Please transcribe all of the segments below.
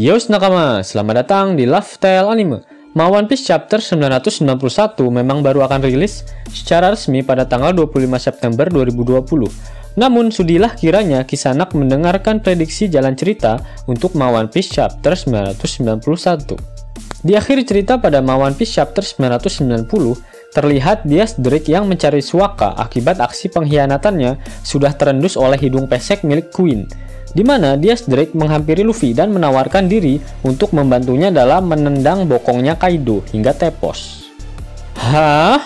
Yos nakama, selamat datang di Love Tale Anime. One Piece Chapter 991 memang baru akan rilis secara resmi pada tanggal 25 September 2020. Namun, sudilah kiranya Kisanak mendengarkan prediksi jalan cerita untuk One Piece Chapter 991. Di akhir cerita pada One Piece Chapter 990, terlihat Diaz Drake yang mencari Sokka akibat aksi pengkhianatannya sudah terendus oleh hidung pesek milik Queen, di mana Diaz Drake menghampiri Luffy dan menawarkan diri untuk membantunya dalam menendang bokongnya Kaido hingga tepos. Hah?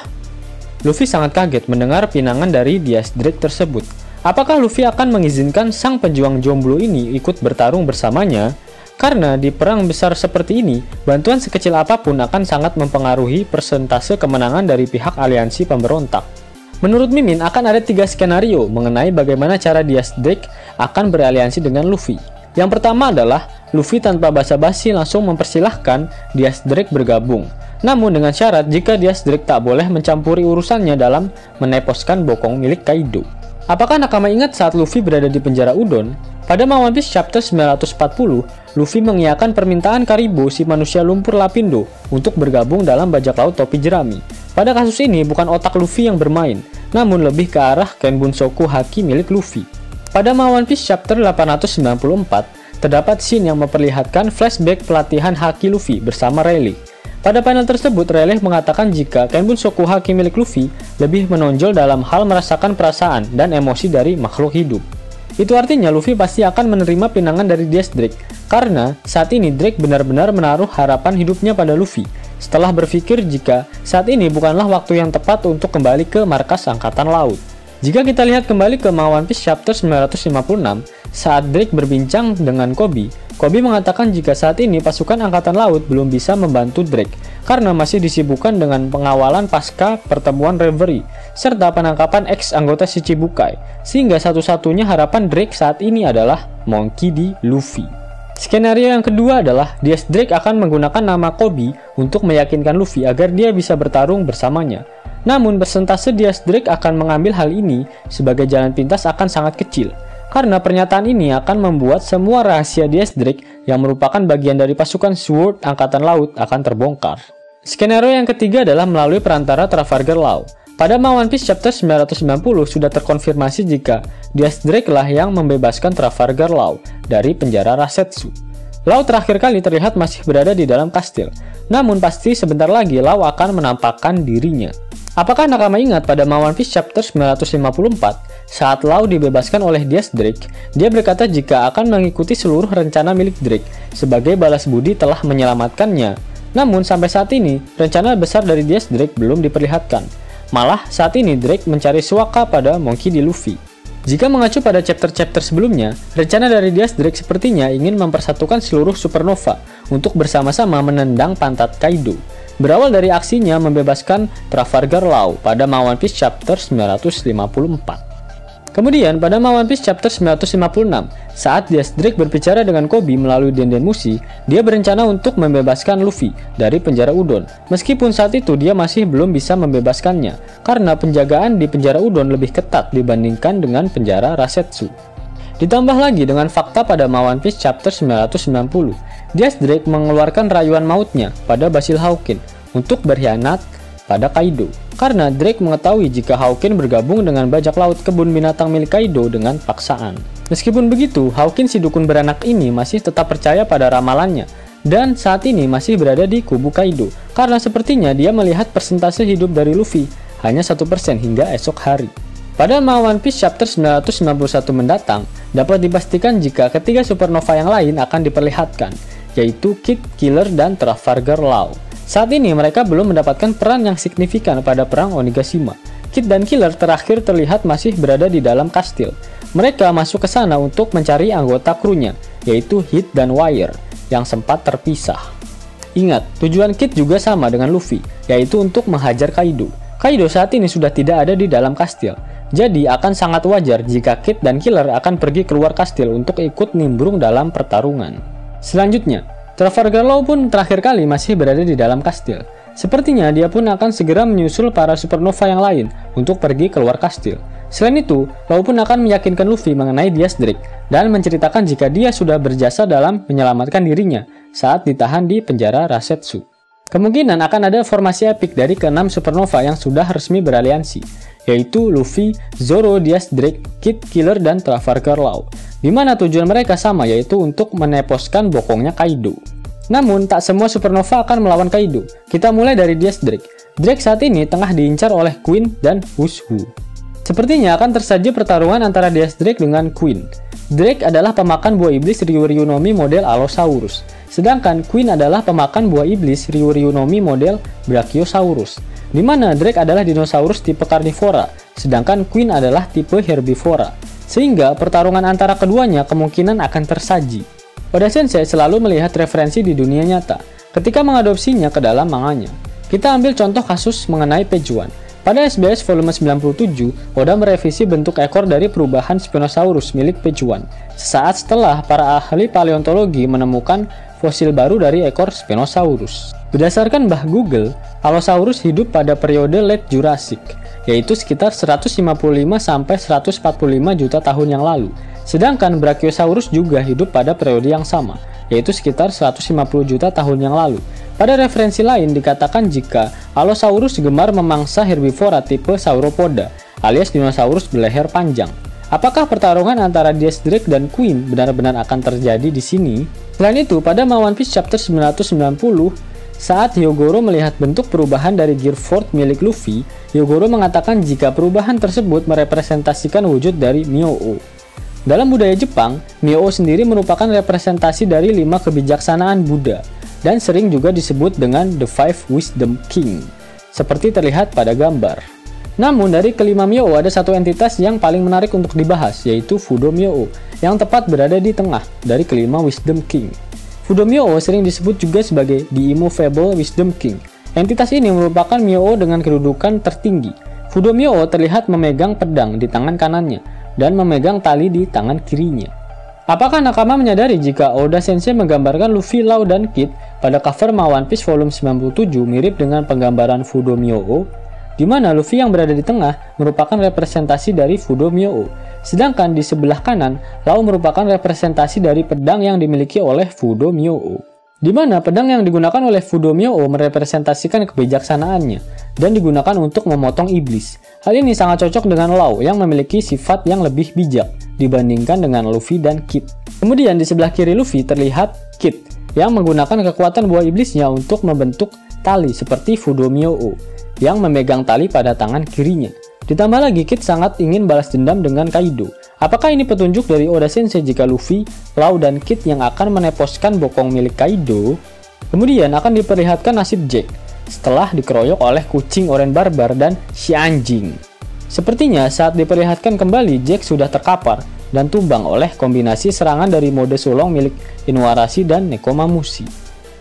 Luffy sangat kaget mendengar pinangan dari Diaz Drake tersebut. Apakah Luffy akan mengizinkan sang pejuang jomblo ini ikut bertarung bersamanya? Karena di perang besar seperti ini, bantuan sekecil apapun akan sangat mempengaruhi persentase kemenangan dari pihak aliansi pemberontak. Menurut Mimin, akan ada 3 skenario mengenai bagaimana cara Diaz Drake akan beraliansi dengan Luffy. Yang pertama adalah Luffy tanpa basa-basi langsung mempersilahkan Diaz Drake bergabung. Namun dengan syarat jika Diaz Drake tak boleh mencampuri urusannya dalam meneposkan bokong milik Kaido. Apakah nakama ingat saat Luffy berada di penjara Udon? Pada One Piece Chapter 940, Luffy mengiyakan permintaan Karibo si manusia lumpur Lapindo untuk bergabung dalam bajak laut topi jerami. Pada kasus ini bukan otak Luffy yang bermain, namun lebih ke arah Kenbunsoku Haki milik Luffy. Pada One Piece Chapter 894, terdapat scene yang memperlihatkan flashback pelatihan Haki Luffy bersama Rayleigh. Pada panel tersebut, Rayleigh mengatakan jika Kenbunsoku Haki milik Luffy lebih menonjol dalam hal merasakan perasaan dan emosi dari makhluk hidup. Itu artinya Luffy pasti akan menerima pinangan dari Diaz Drake, karena saat ini Drake benar-benar menaruh harapan hidupnya pada Luffy, setelah berpikir jika saat ini bukanlah waktu yang tepat untuk kembali ke markas Angkatan Laut. Jika kita lihat kembali ke One Piece Chapter 956, saat Drake berbincang dengan Koby mengatakan jika saat ini pasukan Angkatan Laut belum bisa membantu Drake, karena masih disibukkan dengan pengawalan pasca pertemuan Reverie, serta penangkapan ex-anggota Shichibukai, sehingga satu-satunya harapan Drake saat ini adalah Monkey D. Luffy. Skenario yang kedua adalah Diaz Drake akan menggunakan nama Koby untuk meyakinkan Luffy agar dia bisa bertarung bersamanya. Namun persentase Diaz Drake akan mengambil hal ini sebagai jalan pintas akan sangat kecil, karena pernyataan ini akan membuat semua rahasia Diaz Drake yang merupakan bagian dari pasukan Sword Angkatan Laut akan terbongkar. Skenario yang ketiga adalah melalui perantara Trafalgar Law. Pada One Piece Chapter 990 sudah terkonfirmasi jika Diaz Drake lah yang membebaskan Trafalgar Law dari penjara Rasetsu. Law terakhir kali terlihat masih berada di dalam kastil, namun pasti sebentar lagi Law akan menampakkan dirinya. Apakah nakama ingat pada One Piece Chapter 954, saat Law dibebaskan oleh Diaz Drake, dia berkata jika akan mengikuti seluruh rencana milik Drake sebagai balas budi telah menyelamatkannya. Namun sampai saat ini, rencana besar dari Diaz Drake belum diperlihatkan. Malah saat ini Drake mencari Sokka pada Monkey D. Luffy. Jika mengacu pada chapter-chapter sebelumnya, rencana dari Diaz Drake sepertinya ingin mempersatukan seluruh supernova untuk bersama-sama menendang pantat Kaido. Berawal dari aksinya membebaskan Trafalgar Law pada One Piece Chapter 954. Kemudian pada One Piece Chapter 956, saat Diaz Drake berbicara dengan Koby melalui Denden Mushi, dia berencana untuk membebaskan Luffy dari penjara Udon. Meskipun saat itu dia masih belum bisa membebaskannya, karena penjagaan di penjara Udon lebih ketat dibandingkan dengan penjara Rasetsu. Ditambah lagi dengan fakta pada One Piece Chapter 990, Diaz Drake mengeluarkan rayuan mautnya pada Basil Hawkin untuk berkhianat pada Kaido, karena Drake mengetahui jika Hawkin bergabung dengan bajak laut kebun binatang milik Kaido dengan paksaan. Meskipun begitu, Hawkin si dukun beranak ini masih tetap percaya pada ramalannya, dan saat ini masih berada di kubu Kaido, karena sepertinya dia melihat persentase hidup dari Luffy hanya 1% hingga esok hari. Pada One Piece Chapter 991 mendatang, dapat dipastikan jika ketiga supernova yang lain akan diperlihatkan, yaitu Kid, Killer, dan Trafalgar Law. Saat ini mereka belum mendapatkan peran yang signifikan pada perang Onigashima. Kid dan Killer terakhir terlihat masih berada di dalam kastil. Mereka masuk ke sana untuk mencari anggota krunya, yaitu Hit dan Wire, yang sempat terpisah. Ingat, tujuan Kid juga sama dengan Luffy, yaitu untuk menghajar Kaido. Kaido saat ini sudah tidak ada di dalam kastil, jadi akan sangat wajar jika Kid dan Killer akan pergi keluar kastil untuk ikut nimbrung dalam pertarungan. Selanjutnya, Trafalgar Law pun terakhir kali masih berada di dalam kastil. Sepertinya dia pun akan segera menyusul para supernova yang lain untuk pergi keluar kastil. Selain itu, Law pun akan meyakinkan Luffy mengenai Diaz Drake dan menceritakan jika dia sudah berjasa dalam menyelamatkan dirinya saat ditahan di penjara Rasetsu. Kemungkinan akan ada formasi epik dari ke-6 supernova yang sudah resmi beraliansi, yaitu Luffy, Zoro, Diaz Drake, Kid, Killer, dan Trafalgar Law, di mana tujuan mereka sama, yaitu untuk meneposkan bokongnya Kaido. Namun, tak semua supernova akan melawan Kaido. Kita mulai dari Diaz Drake. Drake saat ini tengah diincar oleh Queen dan Wushu. Sepertinya akan tersaji pertarungan antara Diaz Drake dengan Queen. Drake adalah pemakan buah iblis Ryuryunomi model Allosaurus, sedangkan Queen adalah pemakan buah iblis Ryuryunomi model Brachiosaurus, di mana Drake adalah dinosaurus tipe karnivora, sedangkan Queen adalah tipe herbivora, sehingga pertarungan antara keduanya kemungkinan akan tersaji. Oda Sensei selalu melihat referensi di dunia nyata ketika mengadopsinya ke dalam manganya. Kita ambil contoh kasus mengenai Page One. Pada SBS volume 97, Oda merevisi bentuk ekor dari perubahan Spinosaurus milik Page One, sesaat setelah para ahli paleontologi menemukan fosil baru dari ekor Spinosaurus. Berdasarkan Mbah Google, Allosaurus hidup pada periode Late Jurassic, yaitu sekitar 155-145 juta tahun yang lalu. Sedangkan Brachiosaurus juga hidup pada periode yang sama, yaitu sekitar 150 juta tahun yang lalu. Pada referensi lain dikatakan jika Allosaurus gemar memangsa herbivora tipe Sauropoda, alias dinosaurus berleher panjang. Apakah pertarungan antara Diaz Drake dan Queen benar-benar akan terjadi di sini? Selain itu, pada One Piece chapter 990, saat Hyogoro melihat bentuk perubahan dari Gear Fort milik Luffy, Hyogoro mengatakan jika perubahan tersebut merepresentasikan wujud dari Myō. Dalam budaya Jepang, Myō sendiri merupakan representasi dari 5 kebijaksanaan Buddha, dan sering juga disebut dengan The Five Wisdom King, seperti terlihat pada gambar. Namun dari kelima Myō ada satu entitas yang paling menarik untuk dibahas, yaitu Fudo Myō, yang tepat berada di tengah dari kelima Wisdom King. Fudo Myō sering disebut juga sebagai The Immovable Wisdom King. Entitas ini merupakan Myō dengan kedudukan tertinggi. Fudo Myō terlihat memegang pedang di tangan kanannya dan memegang tali di tangan kirinya. Apakah Nakama menyadari jika Oda Sensei menggambarkan Luffy, Law, dan Kid pada cover One Piece volume 97 mirip dengan penggambaran Fudo Myō, di mana Luffy yang berada di tengah merupakan representasi dari Fudo Myō, sedangkan di sebelah kanan Law merupakan representasi dari pedang yang dimiliki oleh Fudo Myō, di mana pedang yang digunakan oleh Fudo Myō merepresentasikan kebijaksanaannya dan digunakan untuk memotong iblis. Hal ini sangat cocok dengan Law yang memiliki sifat yang lebih bijak dibandingkan dengan Luffy dan Kid. Kemudian di sebelah kiri Luffy terlihat Kid yang menggunakan kekuatan buah iblisnya untuk membentuk tali seperti Fudo Myō yang memegang tali pada tangan kirinya. Ditambah lagi Kid sangat ingin balas dendam dengan Kaido. Apakah ini petunjuk dari Oda Sensei jika Luffy, Law, dan Kid yang akan meneposkan bokong milik Kaido? Kemudian akan diperlihatkan nasib Jack setelah dikeroyok oleh kucing oren barbar dan si anjing. Sepertinya saat diperlihatkan kembali Jack sudah terkapar dan tumbang oleh kombinasi serangan dari mode sulong milik Inuarashi dan Nekomamushi.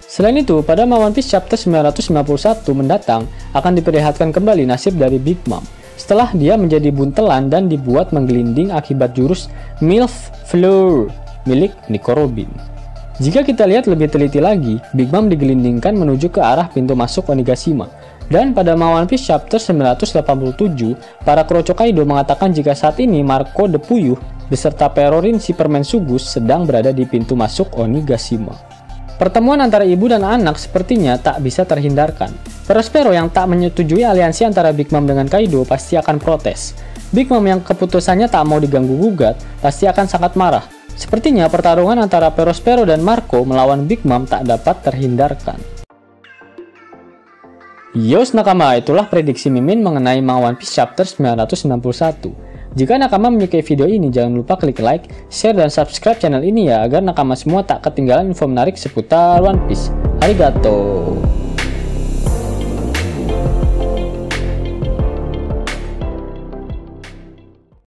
Selain itu, pada One Piece chapter 991 mendatang akan diperlihatkan kembali nasib dari Big Mom setelah dia menjadi buntelan dan dibuat menggelinding akibat jurus Milf Floor milik Nico Robin. Jika kita lihat lebih teliti lagi, Big Mom digelindingkan menuju ke arah pintu masuk Onigashima. Dan pada One Piece chapter 987, para Kroco Kaido mengatakan jika saat ini Marco the Puyuh beserta Perorin Superman Sugus sedang berada di pintu masuk Onigashima. Pertemuan antara ibu dan anak sepertinya tak bisa terhindarkan. Perospero yang tak menyetujui aliansi antara Big Mom dengan Kaido pasti akan protes. Big Mom yang keputusannya tak mau diganggu-gugat pasti akan sangat marah. Sepertinya pertarungan antara Perospero dan Marco melawan Big Mom tak dapat terhindarkan. Yos Nakama, itulah prediksi Mimin mengenai One Piece chapter 991. Jika Nakama menyukai video ini, jangan lupa klik like, share, dan subscribe channel ini ya, agar Nakama semua tak ketinggalan info menarik seputar One Piece. Arigato!